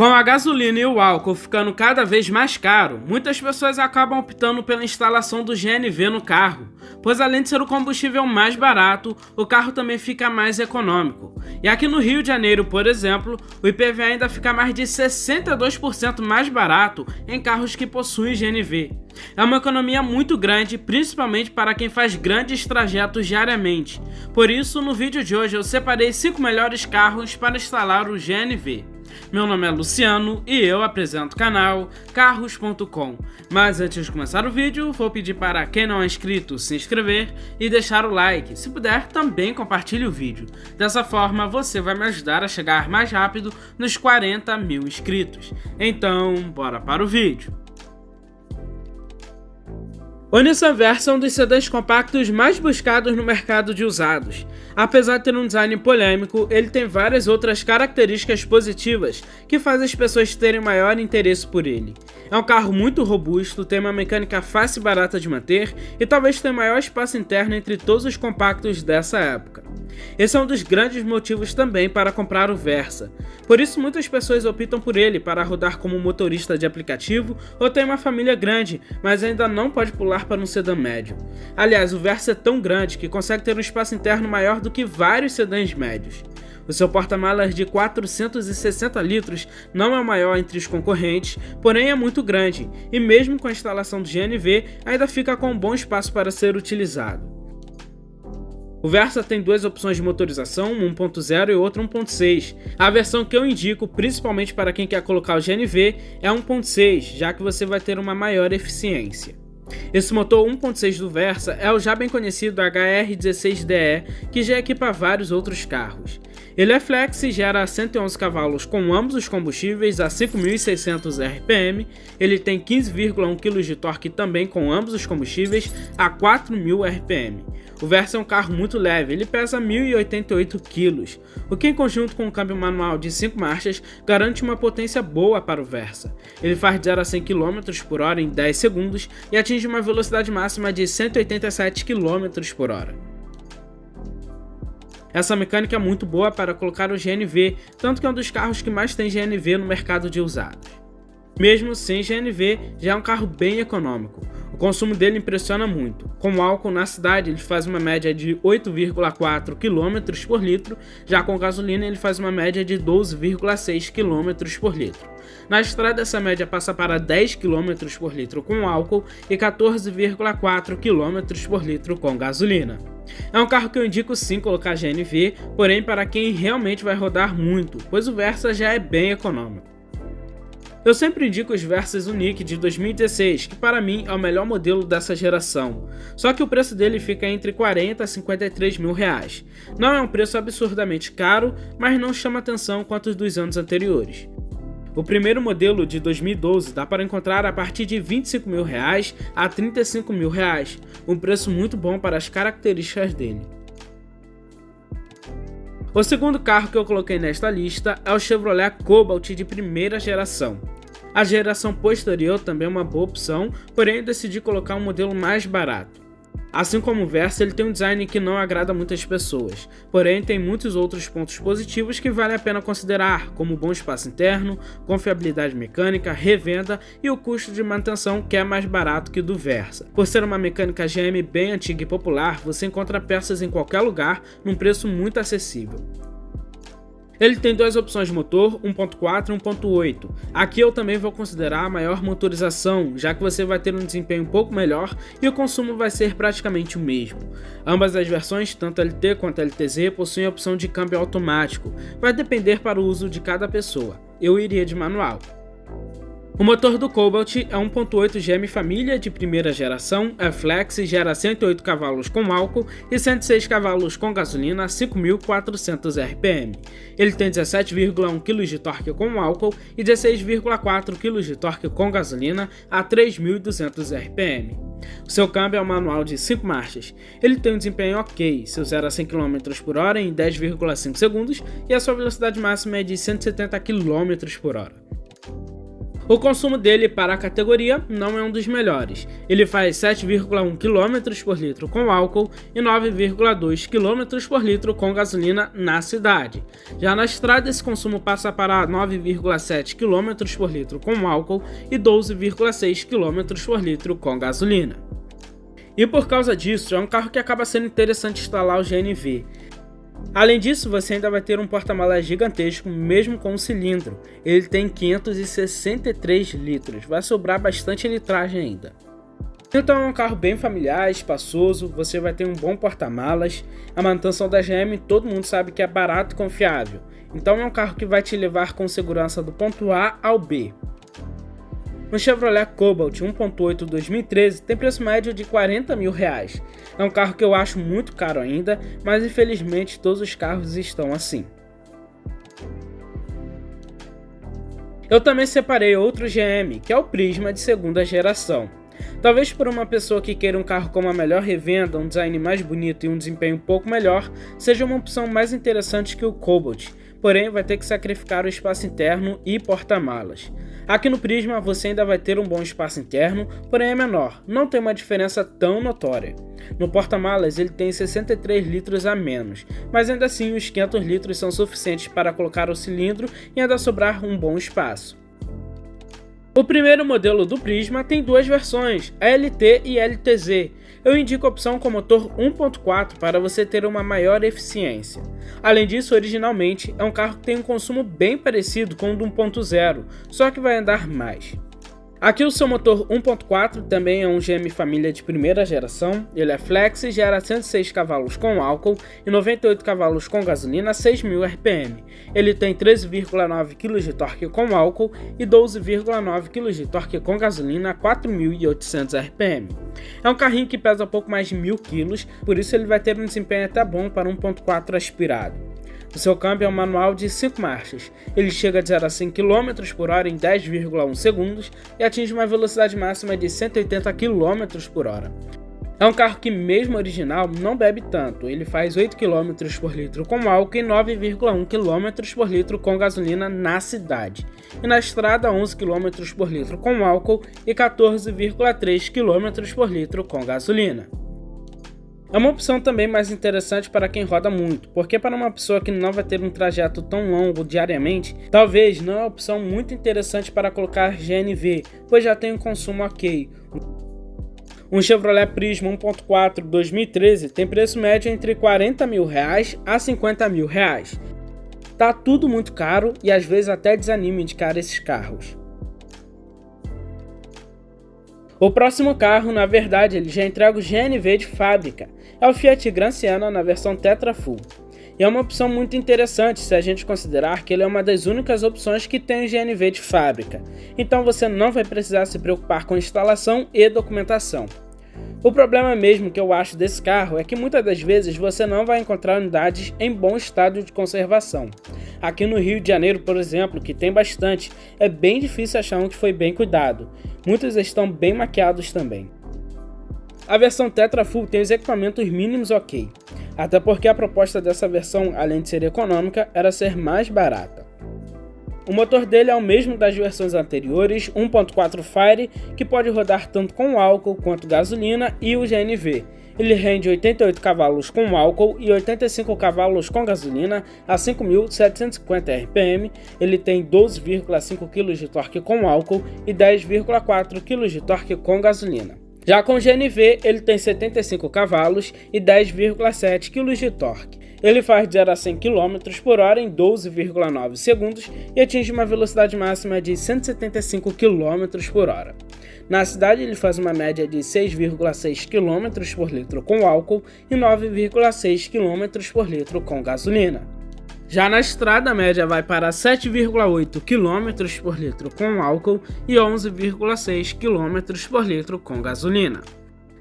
Com a gasolina e o álcool ficando cada vez mais caro, muitas pessoas acabam optando pela instalação do GNV no carro, pois além de ser o combustível mais barato, o carro também fica mais econômico. E aqui no Rio de Janeiro, por exemplo, o IPVA ainda fica mais de 62% mais barato em carros que possuem GNV. É uma economia muito grande, principalmente para quem faz grandes trajetos diariamente. Por isso, no vídeo de hoje eu separei 5 melhores carros para instalar o GNV. Meu nome é Luciano e eu apresento o canal Carros.com. Mas antes de começar o vídeo, vou pedir para quem não é inscrito se inscrever e deixar o like. Se puder, também compartilhe o vídeo. Dessa forma, você vai me ajudar a chegar mais rápido nos 40 mil inscritos. Então, bora para o vídeo. O Nissan Versa é um dos sedãs compactos mais buscados no mercado de usados. Apesar de ter um design polêmico, ele tem várias outras características positivas que fazem as pessoas terem maior interesse por ele. É um carro muito robusto, tem uma mecânica fácil e barata de manter e talvez tenha o maior espaço interno entre todos os compactos dessa época. Esse é um dos grandes motivos também para comprar o Versa. Por isso muitas pessoas optam por ele para rodar como motorista de aplicativo ou tem uma família grande, mas ainda não pode pular para um sedã médio. Aliás, o Versa é tão grande que consegue ter um espaço interno maior do que vários sedãs médios. O seu porta-malas de 460 litros não é o maior entre os concorrentes, porém é muito grande, e mesmo com a instalação do GNV, ainda fica com um bom espaço para ser utilizado. O Versa tem duas opções de motorização, um 1.0 e outro 1.6. A versão que eu indico, principalmente para quem quer colocar o GNV, é 1.6, já que você vai ter uma maior eficiência. Esse motor 1.6 do Versa é o já bem conhecido HR16DE, que já equipa vários outros carros. Ele é flex e gera 111 cavalos com ambos os combustíveis a 5.600 RPM, ele tem 15,1 kg de torque também com ambos os combustíveis a 4.000 RPM. O Versa é um carro muito leve, ele pesa 1.088 kg, o que em conjunto com um câmbio manual de 5 marchas garante uma potência boa para o Versa. Ele faz de 0 a 100 km por hora em 10 segundos e atinge uma velocidade máxima de 187 km por hora. Essa mecânica é muito boa para colocar o GNV, tanto que é um dos carros que mais tem GNV no mercado de usados. Mesmo sem GNV, já é um carro bem econômico. O consumo dele impressiona muito. Com álcool na cidade, ele faz uma média de 8,4 km por litro, já com gasolina ele faz uma média de 12,6 km por litro. Na estrada, essa média passa para 10 km por litro com álcool e 14,4 km por litro com gasolina. É um carro que eu indico sim colocar GNV, porém para quem realmente vai rodar muito, pois o Versa já é bem econômico. Eu sempre indico os Versas Unique de 2016, que para mim é o melhor modelo dessa geração, só que o preço dele fica entre 40 a 53 mil reais. Não é um preço absurdamente caro, mas não chama atenção quanto os dos anos anteriores. O primeiro modelo de 2012 dá para encontrar a partir de 25 mil reais a 35 mil reais, um preço muito bom para as características dele. O segundo carro que eu coloquei nesta lista é o Chevrolet Cobalt de primeira geração. A geração posterior também é uma boa opção, porém eu decidi colocar um modelo mais barato. Assim como o Versa, ele tem um design que não agrada muitas pessoas, porém tem muitos outros pontos positivos que vale a pena considerar, como bom espaço interno, confiabilidade mecânica, revenda e o custo de manutenção que é mais barato que o do Versa. Por ser uma mecânica GM bem antiga e popular, você encontra peças em qualquer lugar num preço muito acessível. Ele tem duas opções de motor, 1.4 e 1.8. Aqui eu também vou considerar a maior motorização, já que você vai ter um desempenho um pouco melhor e o consumo vai ser praticamente o mesmo. Ambas as versões, tanto LT quanto LTZ, possuem a opção de câmbio automático, vai depender para o uso de cada pessoa. Eu iria de manual. O motor do Cobalt é 1.8 GM Família de primeira geração, é flex e gera 108 cavalos com álcool e 106 cavalos com gasolina a 5.400 RPM. Ele tem 17,1 kg de torque com álcool e 16,4 kg de torque com gasolina a 3.200 RPM. O seu câmbio é um manual de 5 marchas. Ele tem um desempenho ok, seu 0 a 100 km por hora em 10,5 segundos e a sua velocidade máxima é de 170 km por hora. O consumo dele para a categoria não é um dos melhores. Ele faz 7,1 km por litro com álcool e 9,2 km por litro com gasolina na cidade. Já na estrada, esse consumo passa para 9,7 km por litro com álcool e 12,6 km por litro com gasolina. E por causa disso, é um carro que acaba sendo interessante instalar o GNV. Além disso, você ainda vai ter um porta-malas gigantesco, mesmo com um cilindro. Ele tem 563 litros, vai sobrar bastante litragem ainda. Então é um carro bem familiar, espaçoso, você vai ter um bom porta-malas. A manutenção da GM todo mundo sabe que é barato e confiável. Então é um carro que vai te levar com segurança do ponto A ao B. Um Chevrolet Cobalt 1.8 2013 tem preço médio de R$40 mil. É um carro que eu acho muito caro ainda, mas infelizmente todos os carros estão assim. Eu também separei outro GM, que é o Prisma de segunda geração. Talvez por uma pessoa que queira um carro com uma melhor revenda, um design mais bonito e um desempenho um pouco melhor, seja uma opção mais interessante que o Cobalt, porém vai ter que sacrificar o espaço interno e porta-malas. Aqui no Prisma você ainda vai ter um bom espaço interno, porém é menor, não tem uma diferença tão notória. No porta-malas ele tem 63 litros a menos, mas ainda assim os 500 litros são suficientes para colocar o cilindro e ainda sobrar um bom espaço. O primeiro modelo do Prisma tem duas versões, a LT e LTZ. Eu indico a opção com motor 1.4 para você ter uma maior eficiência. Além disso, originalmente é um carro que tem um consumo bem parecido com o do 1.0, só que vai andar mais. Aqui o seu motor 1.4 também é um GM família de primeira geração, ele é flex e gera 106 cavalos com álcool e 98 cavalos com gasolina a 6.000 RPM. Ele tem 13,9 kg de torque com álcool e 12,9 kg de torque com gasolina a 4.800 RPM. É um carrinho que pesa pouco mais de 1.000 kg, por isso ele vai ter um desempenho até bom para um 1.4 aspirado. O seu câmbio é um manual de 5 marchas, ele chega de 0 a 100 km por hora em 10,1 segundos e atinge uma velocidade máxima de 180 km por hora. É um carro que mesmo original não bebe tanto, ele faz 8 km por litro com álcool e 9,1 km por litro com gasolina na cidade, e na estrada 11 km por litro com álcool e 14,3 km por litro com gasolina. É uma opção também mais interessante para quem roda muito, porque para uma pessoa que não vai ter um trajeto tão longo diariamente, talvez não é uma opção muito interessante para colocar GNV, pois já tem um consumo ok. Um Chevrolet Prisma 1.4 2013 tem preço médio entre R$40 mil a R$50 mil. Tá tudo muito caro e às vezes até desanima indicar esses carros. O próximo carro, na verdade, ele já entrega o GNV de fábrica, é o Fiat Gran Siena na versão Tetra Full. E é uma opção muito interessante se a gente considerar que ele é uma das únicas opções que tem o GNV de fábrica, então você não vai precisar se preocupar com instalação e documentação. O problema mesmo que eu acho desse carro é que muitas das vezes você não vai encontrar unidades em bom estado de conservação. Aqui no Rio de Janeiro, por exemplo, que tem bastante, é bem difícil achar um que foi bem cuidado. Muitos estão bem maquiados também. A versão Tetra Full tem os equipamentos mínimos ok, até porque a proposta dessa versão, além de ser econômica, era ser mais barata. O motor dele é o mesmo das versões anteriores, 1.4 Fire, que pode rodar tanto com álcool quanto gasolina, e o GNV. Ele rende 88 cavalos com álcool e 85 cavalos com gasolina a 5.750 RPM. Ele tem 12,5 kg de torque com álcool e 10,4 kg de torque com gasolina. Já com o GNV, ele tem 75 cavalos e 10,7 kg de torque. Ele faz de 0 a 100 km por hora em 12,9 segundos e atinge uma velocidade máxima de 175 km por hora. Na cidade ele faz uma média de 6,6 km por litro com álcool e 9,6 km por litro com gasolina. Já na estrada a média vai para 7,8 km por litro com álcool e 11,6 km por litro com gasolina.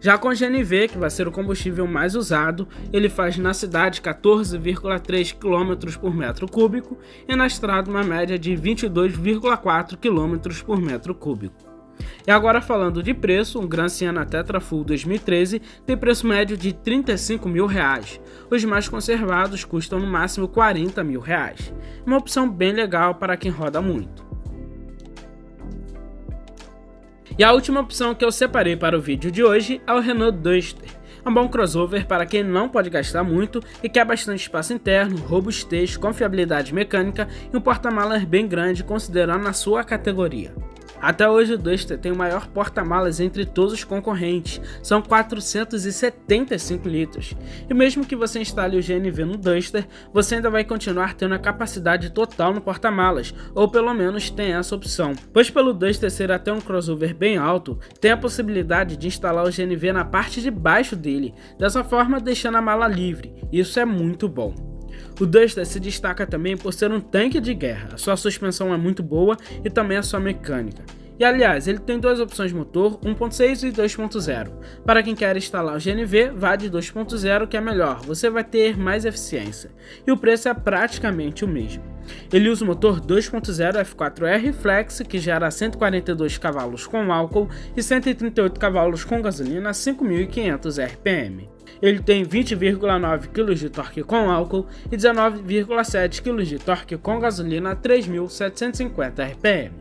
Já com o GNV, que vai ser o combustível mais usado, ele faz na cidade 14,3 km por metro cúbico e na estrada uma média de 22,4 km por metro cúbico. E agora falando de preço, um Gran Siena Tetra Full 2013 tem preço médio de R$35 mil. Os mais conservados custam no máximo R$40 mil. Uma opção bem legal para quem roda muito. E a última opção que eu separei para o vídeo de hoje é o Renault Duster. É um bom crossover para quem não pode gastar muito e quer bastante espaço interno, robustez, confiabilidade mecânica e um porta-malas bem grande considerando a sua categoria. Até hoje o Duster tem o maior porta-malas entre todos os concorrentes, são 475 litros. E mesmo que você instale o GNV no Duster, você ainda vai continuar tendo a capacidade total no porta-malas, ou pelo menos tem essa opção. Pois pelo Duster ser até um crossover bem alto, tem a possibilidade de instalar o GNV na parte de baixo dele, dessa forma deixando a mala livre, isso é muito bom. O Duster se destaca também por ser um tanque de guerra, a sua suspensão é muito boa e também a sua mecânica. E aliás, ele tem duas opções de motor, 1.6 e 2.0. Para quem quer instalar o GNV, vá de 2.0 que é melhor, você vai ter mais eficiência. E o preço é praticamente o mesmo. Ele usa o motor 2.0 F4R Flex, que gera 142 cavalos com álcool e 138 cavalos com gasolina a 5.500 RPM. Ele tem 20,9 kg de torque com álcool e 19,7 kg de torque com gasolina a 3.750 RPM.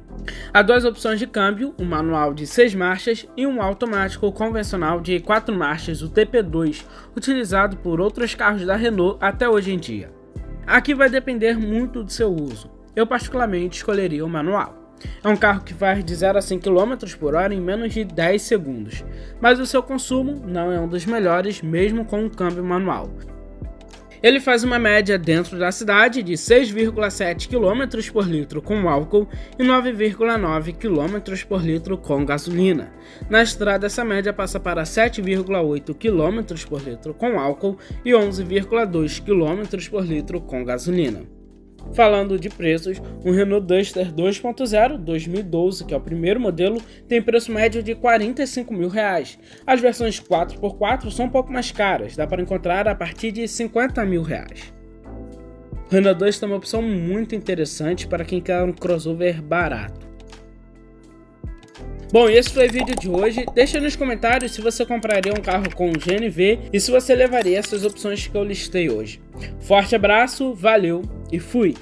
Há duas opções de câmbio, um manual de 6 marchas e um automático convencional de 4 marchas, o TP2, utilizado por outros carros da Renault até hoje em dia. Aqui vai depender muito do seu uso, eu particularmente escolheria o manual. É um carro que faz de 0 a 100 km por hora em menos de 10 segundos, mas o seu consumo não é um dos melhores mesmo com um câmbio manual. Ele faz uma média dentro da cidade de 6,7 km por litro com álcool e 9,9 km por litro com gasolina. Na estrada essa média passa para 7,8 km por litro com álcool e 11,2 km por litro com gasolina. Falando de preços, um Renault Duster 2.0 2012, que é o primeiro modelo, tem preço médio de R$ 45 mil. As versões 4x4 são um pouco mais caras, dá para encontrar a partir de R$ 50 mil. O Renault Duster é uma opção muito interessante para quem quer um crossover barato. Bom, esse foi o vídeo de hoje. Deixa nos comentários se você compraria um carro com GNV e se você levaria essas opções que eu listei hoje. Forte abraço, valeu e fui!